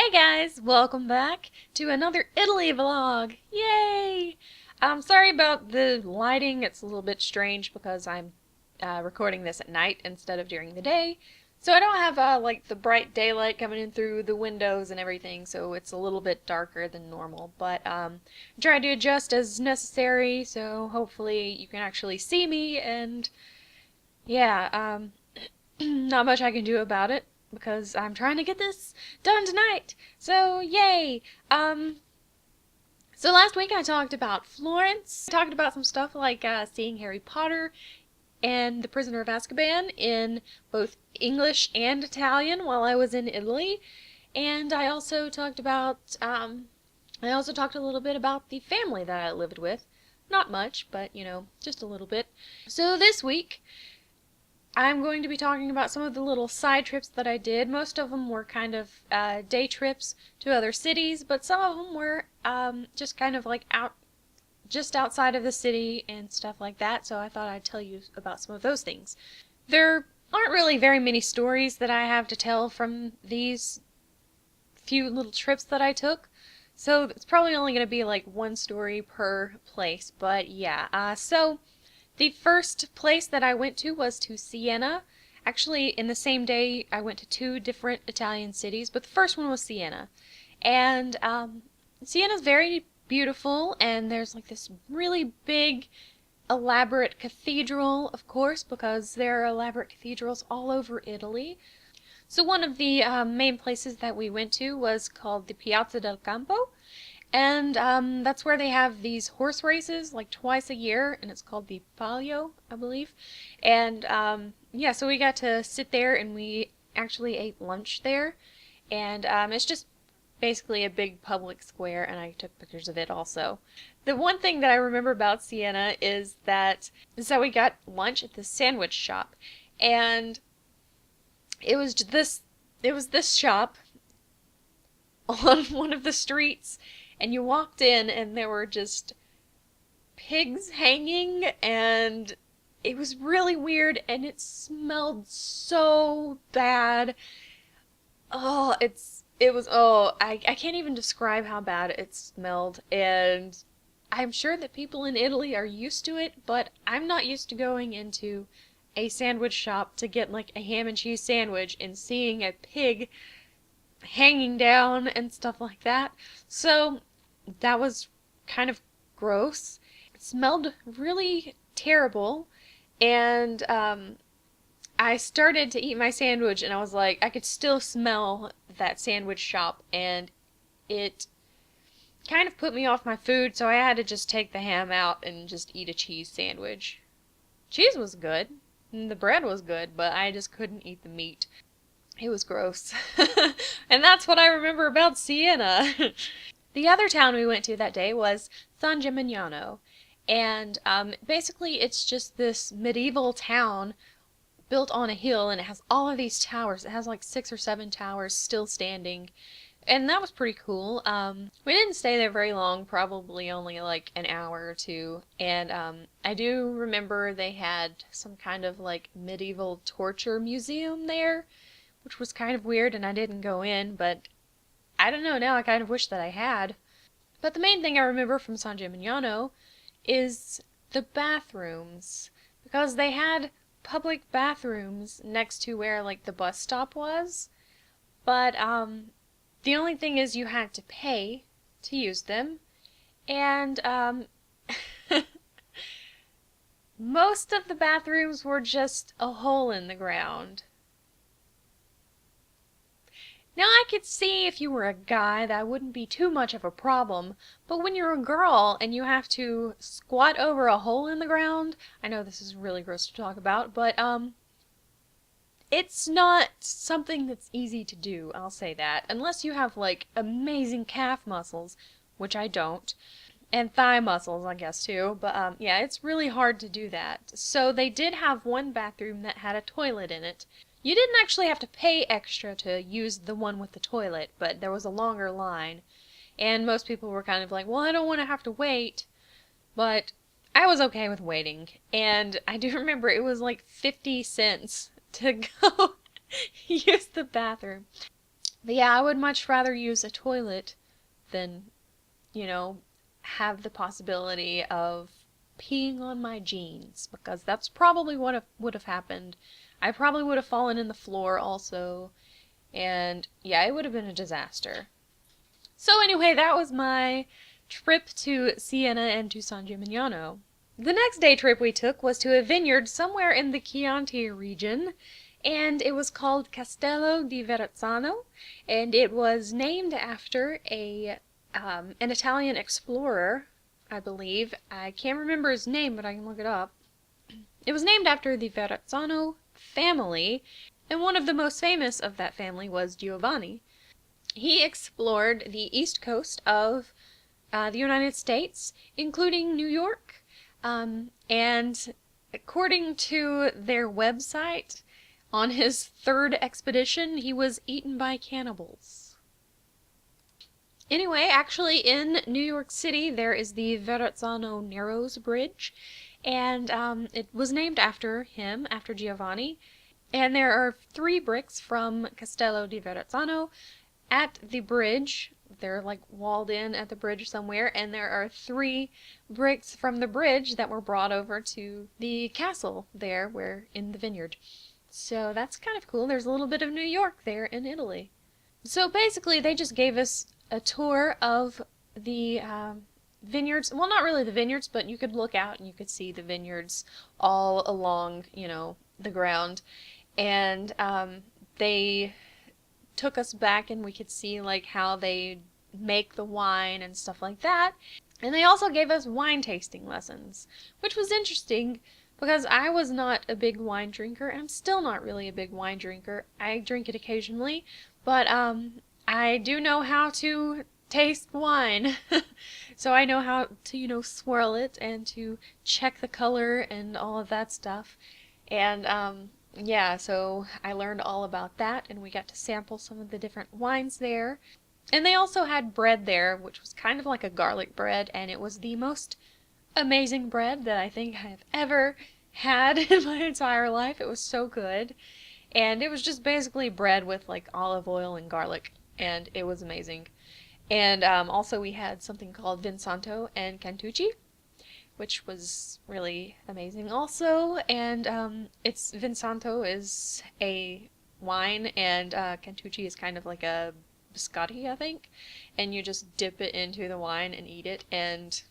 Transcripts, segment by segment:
Hey guys, welcome back to another Italy vlog. Yay! I'm sorry about the lighting. It's a little bit strange because I'm recording this at night instead of during the day. So I don't have like the bright daylight coming in through the windows and everything, so it's a little bit darker than normal. But try to adjust as necessary, so hopefully you can actually see me. And yeah, not much I can do about it because I'm trying to get this done tonight. So, yay! So last week I talked about Florence. I talked about some stuff like seeing Harry Potter and The Prisoner of Azkaban in both English and Italian while I was in Italy. And I also talked about, a little bit about the family that I lived with. Not much, but, just a little bit. So this week, I'm going to be talking about some of the little side trips that I did. Most of them were kind of day trips to other cities, but some of them were just kind of like just outside of the city and stuff like that, so I thought I'd tell you about some of those things. There aren't really very many stories that I have to tell from these few little trips that I took, so it's probably only going to be like one story per place, but yeah. So the first place that I went to was to Siena. Actually, in the same day, I went to two different Italian cities, but the first one was Siena. And Siena's very beautiful, and there's like this really big, elaborate cathedral, of course, because there are elaborate cathedrals all over Italy. So one of the main places that we went to was called the Piazza del Campo. And that's where they have these horse races like twice a year, and it's called the Palio, I believe. And yeah, so we got to sit there and we actually ate lunch there. And it's just basically a big public square, and I took pictures of it also. The one thing that I remember about Siena is that we got lunch at the sandwich shop, and it was this shop on one of the streets. And you walked in and there were just pigs hanging, and it was really weird, and it smelled so bad. I can't even describe how bad it smelled, and I'm sure that people in Italy are used to it, but I'm not used to going into a sandwich shop to get like a ham and cheese sandwich and seeing a pig hanging down and stuff like that. So that was kind of gross. It smelled really terrible, and I started to eat my sandwich, and I was like, I could still smell that sandwich shop, and it kind of put me off my food, so I had to just take the ham out and just eat a cheese sandwich. Cheese was good, and the bread was good, but I just couldn't eat the meat. It was gross. And that's what I remember about Siena. The other town we went to that day was San Gimignano, and basically it's just this medieval town built on a hill, and it has all of these towers. It has like 6 or 7 towers still standing, and that was pretty cool. We didn't stay there very long, probably only like an hour or two, and I do remember they had some kind of like medieval torture museum there, which was kind of weird, and I didn't go in, but I don't know, now I kind of wish that I had. But the main thing I remember from San Gimignano is the bathrooms, because they had public bathrooms next to where like the bus stop was, but the only thing is you had to pay to use them, and most of the bathrooms were just a hole in the ground. Now, I could see if you were a guy that wouldn't be too much of a problem, but when you're a girl and you have to squat over a hole in the ground, I know this is really gross to talk about, but it's not something that's easy to do, I'll say that, unless you have like amazing calf muscles, which I don't, and thigh muscles, I guess, too, but yeah, it's really hard to do that. So they did have one bathroom that had a toilet in it. You didn't actually have to pay extra to use the one with the toilet, but there was a longer line, and most people were kind of like, well, I don't want to have to wait, but I was okay with waiting, and I do remember it was like 50 cents to go use the bathroom. But yeah, I would much rather use a toilet than, you know, have the possibility of peeing on my jeans, because that's probably what would have happened. I probably would have fallen in the floor also, and yeah, it would have been a disaster. So anyway, that was my trip to Siena and to San Gimignano. The next day trip we took was to a vineyard somewhere in the Chianti region, and it was called Castello di Verrazzano, and it was named after an Italian explorer, I believe. I can't remember his name, but I can look it up. It was named after the Verrazzano family, and one of the most famous of that family was Giovanni. He explored the east coast of the United States, including New York, and according to their website, on his third expedition, he was eaten by cannibals. Anyway, actually in New York City, there is the Verrazzano Narrows Bridge, and it was named after him, after Giovanni. And there are 3 bricks from Castello di Verrazzano at the bridge. They're like walled in at the bridge somewhere, and there are 3 bricks from the bridge that were brought over to the castle there, where in the vineyard. So that's kind of cool. There's a little bit of New York there in Italy. So basically, they just gave us a tour of the vineyards. Well, not really the vineyards, but you could look out and you could see the vineyards all along, the ground. And they took us back and we could see like how they make the wine and stuff like that. And they also gave us wine tasting lessons, which was interesting because I was not a big wine drinker. I'm still not really a big wine drinker. I drink it occasionally, but I do know how to taste wine. So I know how to, swirl it and to check the color and all of that stuff. And yeah, so I learned all about that, and we got to sample some of the different wines there. And they also had bread there, which was kind of like a garlic bread, and it was the most amazing bread that I think I've ever had in my entire life. It was so good. And it was just basically bread with like olive oil and garlic, and it was amazing. And also we had something called Vinsanto and Cantucci, which was really amazing also. And it's Vinsanto is a wine, and Cantucci is kind of like a biscotti, I think. And you just dip it into the wine and eat it. And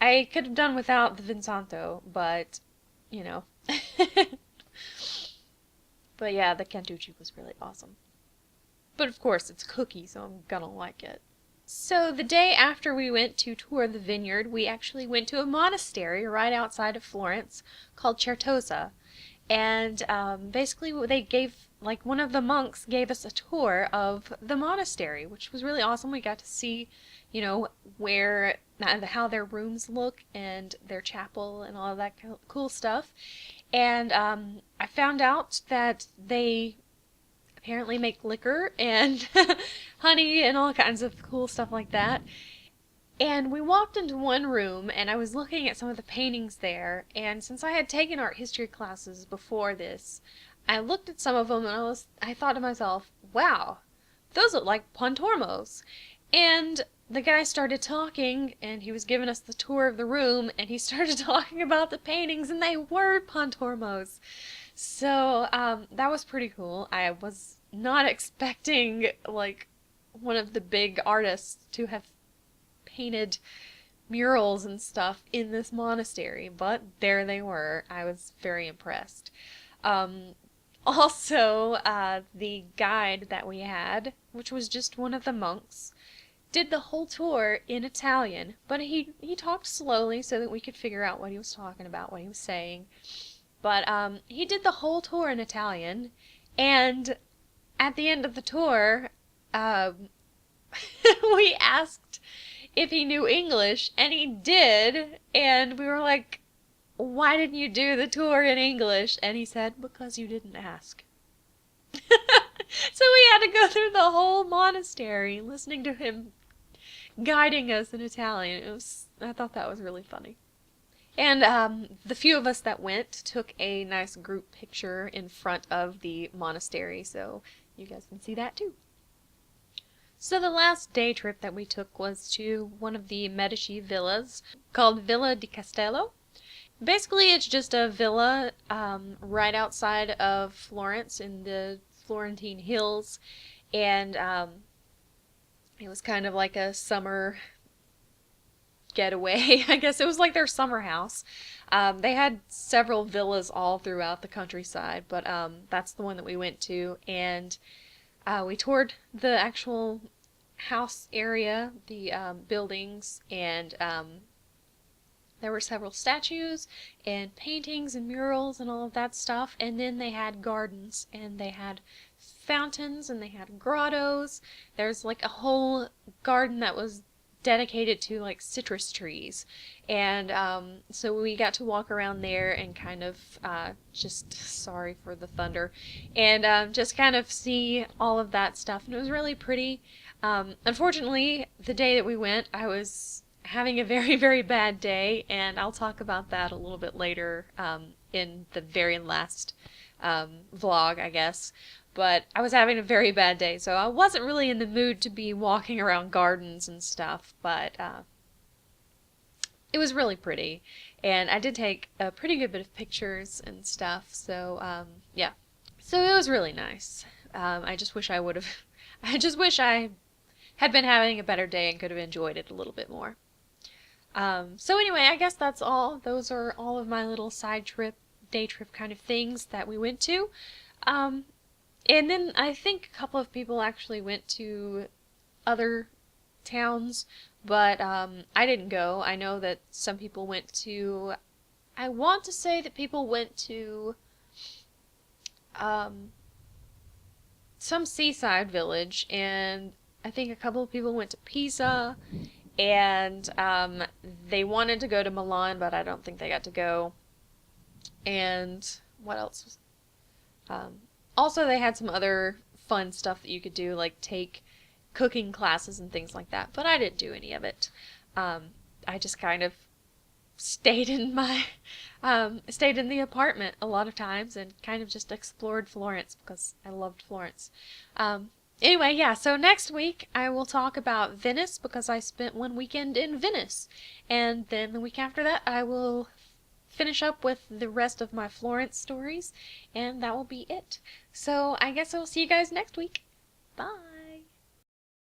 I could have done without the Vinsanto, but, But yeah, the Cantucci was really awesome. But of course, it's cookie, so I'm gonna like it. So the day after we went to tour the vineyard, we actually went to a monastery right outside of Florence called Certosa. And basically they gave, like, one of the monks gave us a tour of the monastery, which was really awesome. We got to see, where, how their rooms look and their chapel and all of that cool stuff. And I found out that they apparently make liquor and honey and all kinds of cool stuff like that. And we walked into one room, and I was looking at some of the paintings there, and since I had taken art history classes before this, I looked at some of them and I thought to myself, wow, those look like Pontormos. And the guy started talking, and he was giving us the tour of the room, and he started talking about the paintings, and they were Pontormos. So that was pretty cool. I was not expecting like one of the big artists to have painted murals and stuff in this monastery, but there they were. I was very impressed. Also, the guide that we had, which was just one of the monks, did the whole tour in Italian, but he talked slowly so that we could figure out what he was talking about, what he was saying. But he did the whole tour in Italian, and at the end of the tour, we asked if he knew English, and he did, and we were like, why didn't you do the tour in English? And he said, because you didn't ask. So we had to go through the whole monastery listening to him guiding us in Italian. I thought that was really funny. And the few of us that went took a nice group picture in front of the monastery, so you guys can see that too. So the last day trip that we took was to one of the Medici villas called Villa di Castello. Basically, it's just a villa right outside of Florence in the Florentine hills, and it was kind of like a summer getaway. I guess it was like their summer house. They had several villas all throughout the countryside, but that's the one that we went to, and we toured the actual house area, the buildings, and there were several statues and paintings and murals and all of that stuff. And then they had gardens and they had fountains and they had grottos. There's like a whole garden that was dedicated to like citrus trees. And so we got to walk around there and kind of just, sorry for the thunder, and just kind of see all of that stuff. And it was really pretty. Unfortunately, the day that we went, I was having a very, very bad day, and I'll talk about that a little bit later in the very last vlog, I guess. But I was having a very bad day, so I wasn't really in the mood to be walking around gardens and stuff, but it was really pretty. And I did take a pretty good bit of pictures and stuff, so yeah. So it was really nice. I just wish I would have, I just wish I had been having a better day and could have enjoyed it a little bit more. So anyway, I guess that's all. Those are all of my little side trip, day trip kind of things that we went to. And then I think a couple of people actually went to other towns, but I didn't go. I know that some people went to, I want to say that people went to some seaside village, and I think a couple of people went to Pisa, and they wanted to go to Milan, but I don't think they got to go. And what else? Also, they had some other fun stuff that you could do, like take cooking classes and things like that, but I didn't do any of it. I just kind of stayed in my stayed in the apartment a lot of times and kind of just explored Florence because I loved Florence. Anyway, yeah, so next week I will talk about Venice because I spent one weekend in Venice. And then the week after that I will finish up with the rest of my Florence stories, and that will be it. So I guess I will see you guys next week. Bye!